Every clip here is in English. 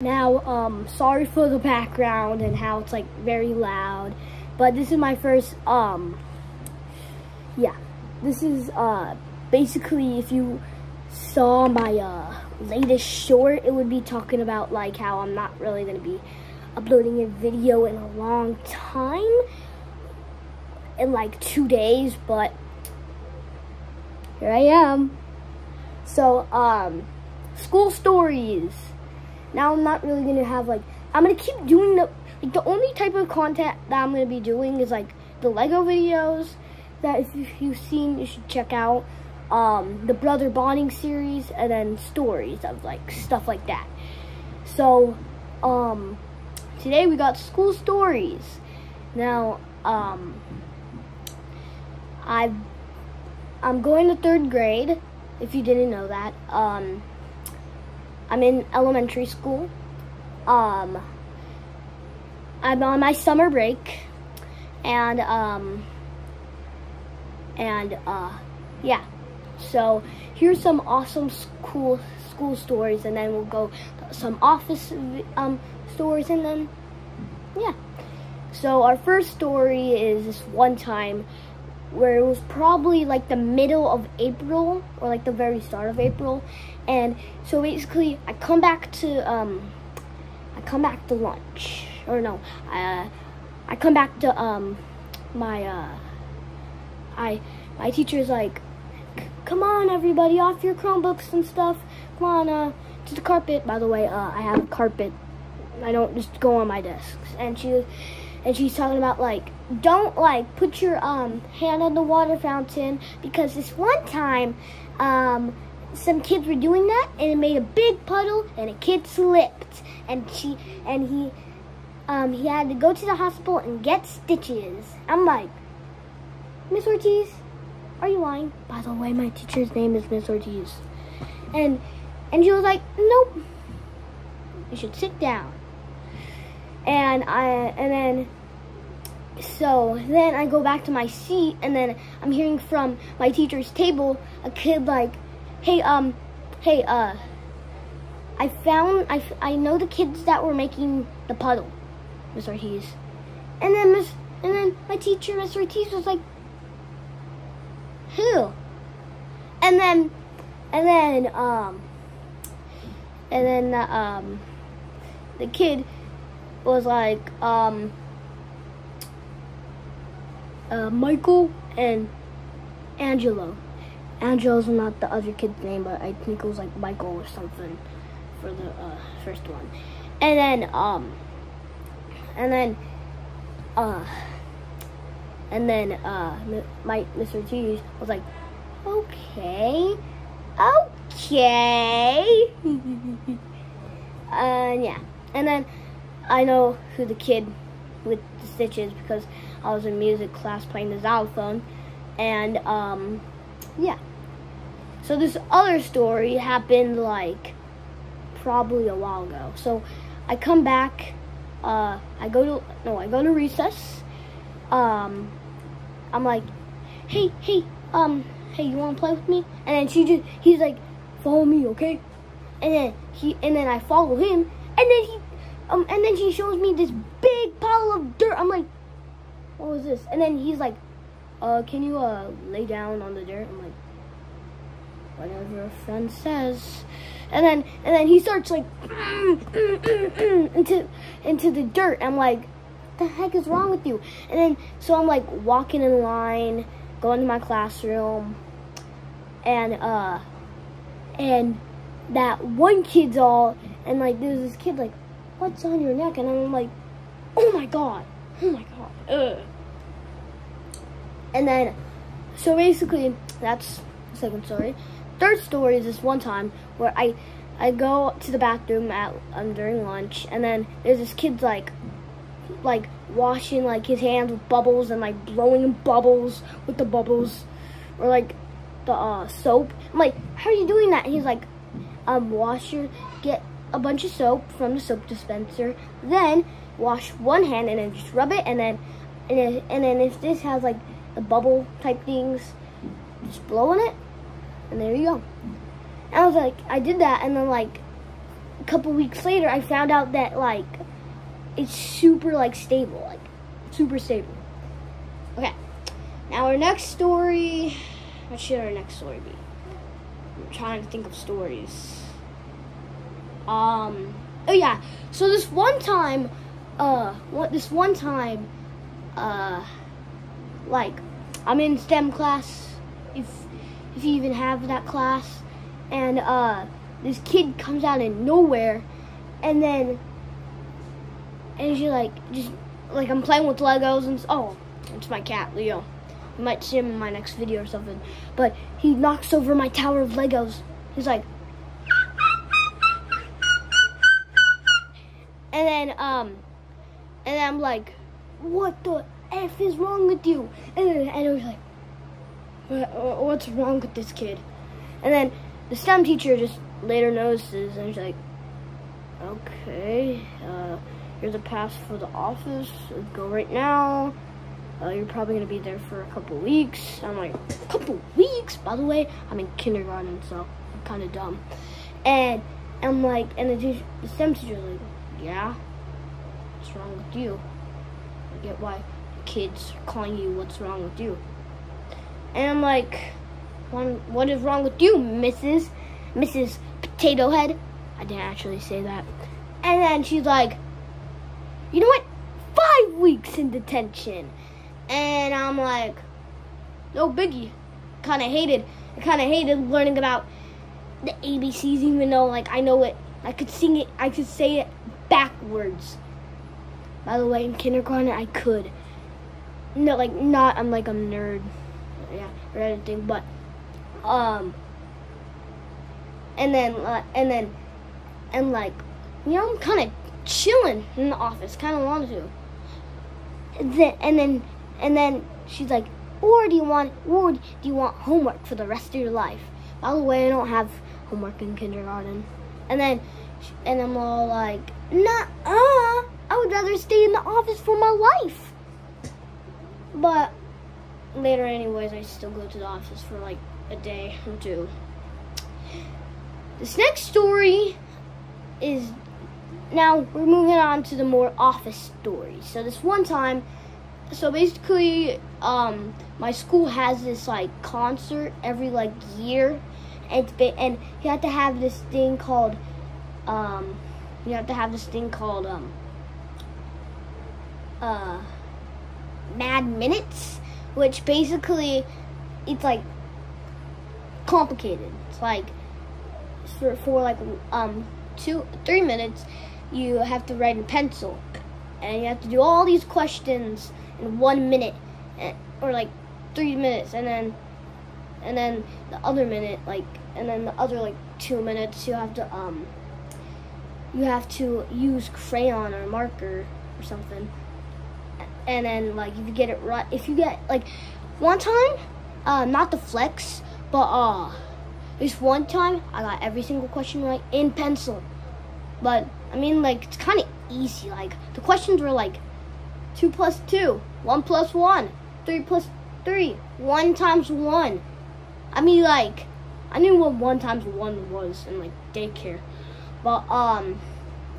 Now, sorry for the background and how it's like very loud, but this is my first, yeah, this is, basically if you saw my, latest short, it would be talking about like how I'm not really going to be uploading a video in a long time, in like 2 days, but here I am. So, school stories. Now I'm not really gonna have like, I'm gonna keep doing the only type of content that I'm gonna be doing is like the Lego videos that if you've seen, you should check out. The brother bonding series, and then stories of like stuff like that. So, today we got school stories. Now, I'm going to 3rd grade, if you didn't know that. I'm in elementary school. I'm on my summer break, and yeah. So here's some awesome school stories, and then we'll go to some office stories, and then yeah. So our first story is this one time where it was probably like the middle of April or like the very start of April, and so basically I come back to lunch, or no, I come back to my teacher's like, come on everybody, off your Chromebooks and stuff, come on to the carpet. By the way, I have a carpet, I don't just go on my desks. And she's talking about like, don't like put your hand on the water fountain, because this one time some kids were doing that and it made a big puddle and a kid slipped, and he had to go to the hospital and get stitches. I'm like, Miss Ortiz, are you lying? By the way, my teacher's name is Miss Ortiz. And she was like, nope, you should sit down. So then I go back to my seat, and then I'm hearing from my teacher's table a kid like, hey, I know the kids that were making the puddle, Miss Ortiz. And then my teacher, Miss Ortiz, was like, who? And then the kid was like, Michael and Angelo. Angelo's not the other kid's name, but I think it was like Michael or something for the first one. And then my Mr. Ortiz was like, okay. Yeah. And then I know who the kid with the stitches, because I was in music class playing the xylophone. And yeah. So this other story happened like probably a while ago. So I come back, I go to recess. I'm like, hey, you wanna play with me? And then he's like, follow me, okay? And then I follow him, and then she shows me this big pile of dirt. I'm like, what was this? And then he's like, can you lay down on the dirt? I'm like, whatever a friend says. And then he starts like into the dirt. I'm like, what the heck is wrong with you? And then so I'm like walking in line, going to my classroom, and that one kid's all, and like there's this kid like, what's on your neck? And I'm like, oh my god, ugh. And then, so basically, that's the second story. Third story is this one time where I go to the bathroom during lunch, and then there's this kid's like washing like his hands with bubbles and like blowing bubbles with the bubbles, or like the soap. I'm like, how are you doing that? And he's like, get a bunch of soap from the soap dispenser, then wash one hand and then just rub it, and then if this has like the bubble type things, just blow on it, and there you go. And I was like, I did that, and then like a couple weeks later, I found out that, like, it's super, like, stable. Like, super stable. Okay. Now, our next story... What should our next story be? I'm trying to think of stories. Oh, yeah. So, this one time... like, I'm in STEM class, if you even have that class, and this kid comes out of nowhere, and she's like, just like, I'm playing with Legos, and oh, it's my cat, Leo. You might see him in my next video or something, but he knocks over my tower of Legos. He's like, and then I'm like, what the F is wrong with you? And I was like, what's wrong with this kid? And then the STEM teacher just later notices, and she's like, okay, here's a pass for the office. Go right now. You're probably going to be there for a couple weeks. I'm like, a couple weeks? By the way, I'm in kindergarten, so I'm kind of dumb. And I'm like, and the STEM teacher's like, yeah, what's wrong with you? I get why kids are calling you what's wrong with you. And I'm like, what is wrong with you, Mrs. Potato Head? I didn't actually say that. And then she's like, you know what? 5 weeks in detention. And I'm like, no biggie. I kind of hated learning about the ABCs, even though, like, I know it. I could sing it. I could say it backwards. By the way, in kindergarten, I could. No, like, not, I'm like a nerd. Yeah, or anything, but, and like, you know, I'm kind of chilling in the office, kind of wanted to. And then she's like, or do you want homework for the rest of your life? By the way, I don't have homework in kindergarten. And I'm all like, I would rather stay in the office for my life. But later, anyways, I still go to the office for like a day or two. This next story is, now we're moving on to the more office stories. So this one time, so basically, my school has this like concert every like year, and you have to have this thing called, Mad Minutes, which basically, it's like complicated. It's like for like 2-3 minutes, you have to write in pencil, and you have to do all these questions in 1 minute, or like 3 minutes, and then the other minute, like, and then the other like 2 minutes, you have to use crayon or marker or something. And then, like, if you get it right, if you get, like, one time, not the flex, but, this one time, I got every single question right in pencil. But, I mean, like, it's kind of easy. Like, the questions were, like, 2 plus 2, 1 plus 1, 3 plus 3, 1 times 1. I mean, like, I knew what 1 times 1 was in, like, daycare. But,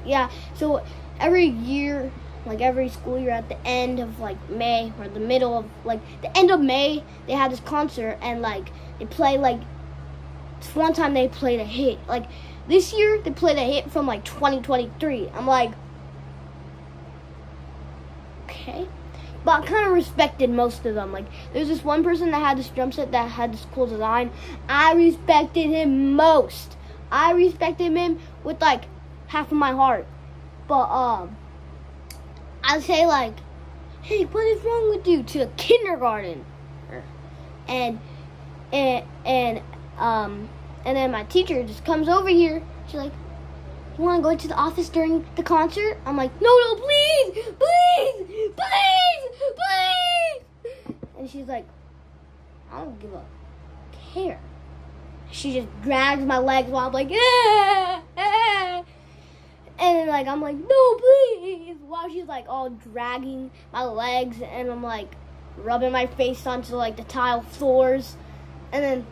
yeah, so every year, like every school year, at the end of like May, or the middle of like the end of May, they had this concert, and like they play like, one time they played a hit. Like this year they played a hit from like 2023. I'm like, okay, but I kind of respected most of them. Like there's this one person that had this drum set that had this cool design. I respected him most. I respected him with like half of my heart. But I'd say like, hey, what is wrong with you, to a kindergarten? And then my teacher just comes over here. She's like, you want to go to the office during the concert? I'm like, no, please. And she's like, I don't give a care. She just drags my legs while I'm like, And then, like, I'm like, no, please. While she's, like, all dragging my legs, and I'm, like, rubbing my face onto, like, the tile floors. And then,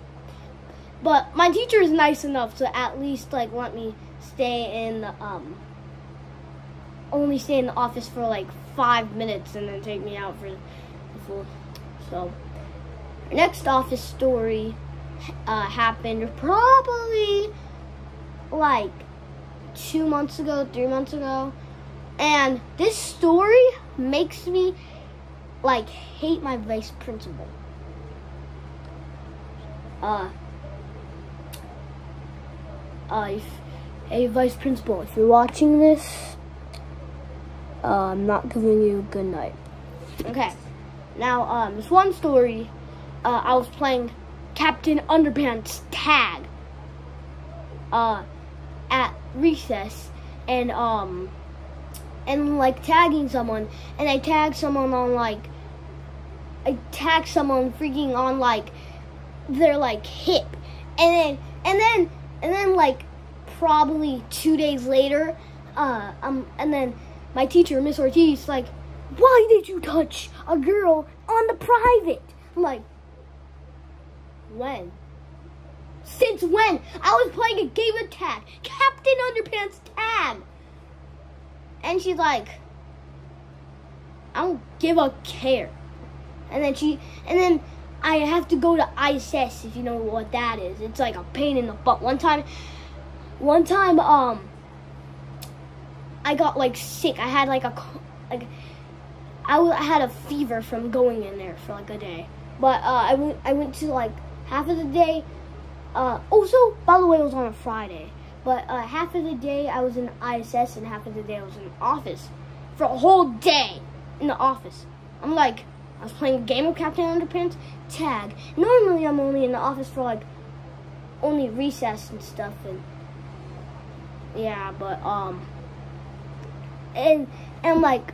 but my teacher is nice enough to at least, like, let me stay in the only stay in the office for like 5 minutes and then take me out for the full. So our next office story happened probably like 2 months ago, 3 months ago, and this story makes me like hate my vice principal. Hey, vice principal, if you're watching this, I'm not giving you a good night. Okay, now this one story, I was playing Captain Underpants tag at recess, and like tagging someone, and I tagged someone freaking on like their like hip, and then like probably 2 days later, and then my teacher, Miss Ortiz, like, why did you touch a girl on the private? I'm like, when? Since when? I was playing a game of tag, Captain Underpants tag. And she's like, I don't give a care. And then I have to go to ISS, if you know what that is. It's like a pain in the butt. One time, I got like sick. I had I had a fever from going in there for like a day. But I went to like half of the day. Also, by the way, it was on a Friday. But half of the day I was in ISS and half of the day I was in office. For a whole day in the office. I was playing a game of Captain Underpants tag. Normally I'm only in the office for like only recess and stuff, and yeah, but and like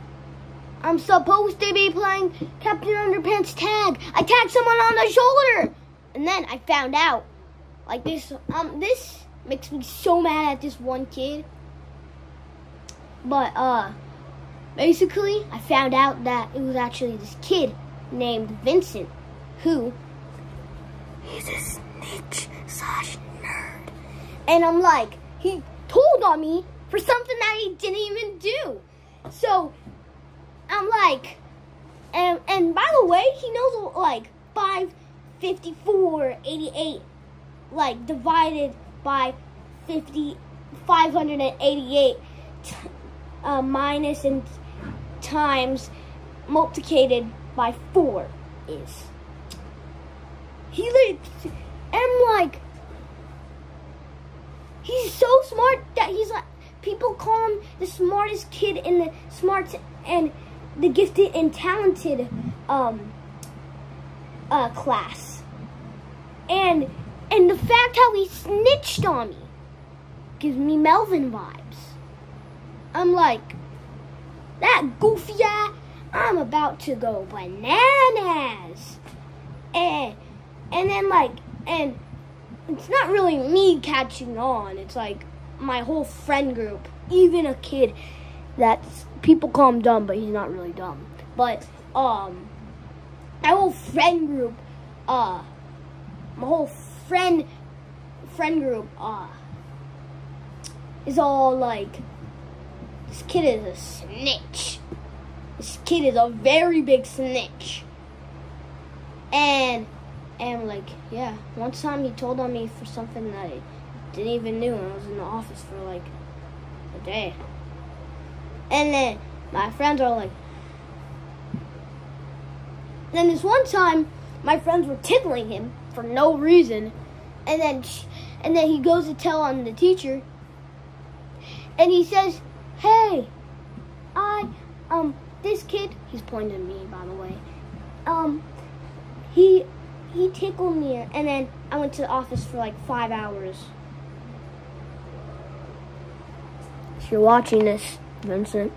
I'm supposed to be playing Captain Underpants tag. I tagged someone on the shoulder, and then I found out like this makes me so mad at this one kid. But basically I found out that it was actually this kid named Vincent, who he's a snitch / nerd. And I'm like, he told on me for something that he didn't even do. So I'm like, and by the way, he knows like 554.88 like divided by 588 minus and times multiplied by 4 is. He's so smart that he's like, people call him the smartest kid in the smarts and the gifted and talented class. And the fact how he snitched on me gives me Melvin vibes. I'm like, that goofy guy, I'm about to go bananas. And then like, and it's not really me catching on. It's like my whole friend group, even a kid that's, people call him dumb, but he's not really dumb. But my whole friend group, my whole friend group is all like, this kid is a snitch. This kid is a very big snitch. And like, yeah, one time he told on me for something that I didn't even know, and I was in the office for like a day. And then my friends are like, then this one time my friends were tickling him for no reason, and then he goes to tell on the teacher, and he says, hey, this kid, he's pointing at me, by the way, he tickled me, and then I went to the office for like 5 hours. If you're watching this, Vincent,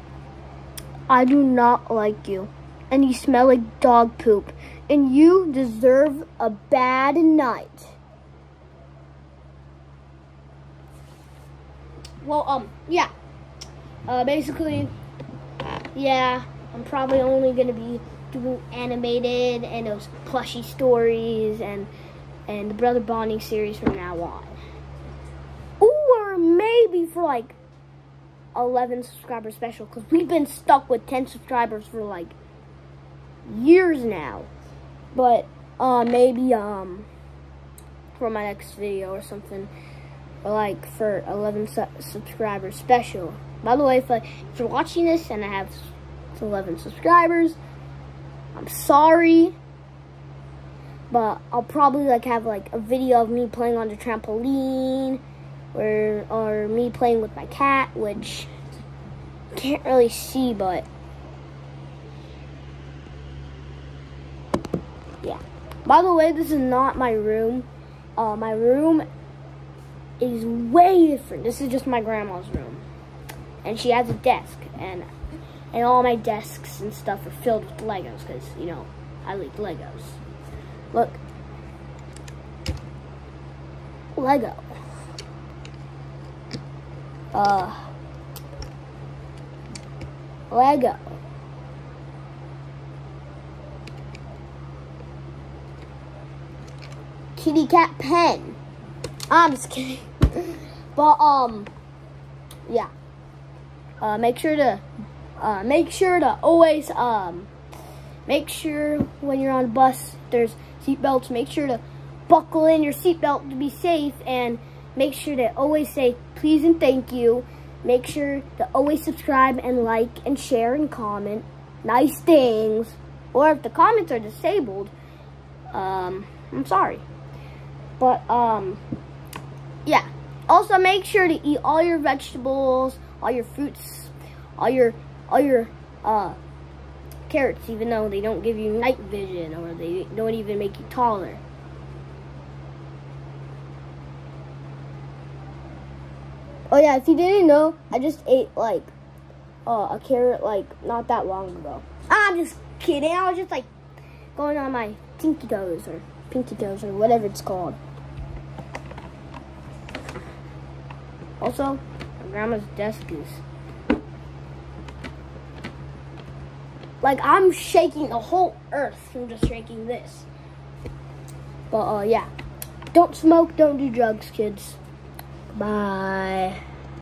I do not like you, and you smell like dog poop, and you deserve a bad night. Well, yeah. Basically, yeah, I'm probably only gonna be doing animated and those plushy stories and the Brother Bonding series from now on. Or maybe maybe for like 11 subscriber special, because we've been stuck with 10 subscribers for like years now. But maybe for my next video or something, or like for 11 subscriber special. By the way, if you're watching this and I have 11 subscribers, I'm sorry, but I'll probably like have like a video of me playing on the trampoline, or me playing with my cat, which you can't really see, but yeah. By the way, this is not my room. My room is way different. This is just my grandma's room, and she has a desk, and all my desks and stuff are filled with Legos, because, you know, I like Legos. Look. Lego. Lego. Kitty cat pen. I'm just kidding. But, yeah. Make sure to always, make sure when you're on a bus, there's seatbelts. Make sure to buckle in your seatbelt to be safe, and make sure to always say please and thank you. Make sure to always subscribe and like and share and comment nice things. Or if the comments are disabled, I'm sorry. But, yeah. Also, make sure to eat all your vegetables, all your fruits, all your carrots, even though they don't give you night vision, or they don't even make you taller. Oh yeah, if you didn't know, I just ate like a carrot like not that long ago. I'm just kidding. I was just like going on my tinky toes or pinky toes or whatever it's called. Also, my grandma's desk is like, I'm shaking the whole earth from just shaking this. But yeah, don't smoke, don't do drugs, kids. Bye.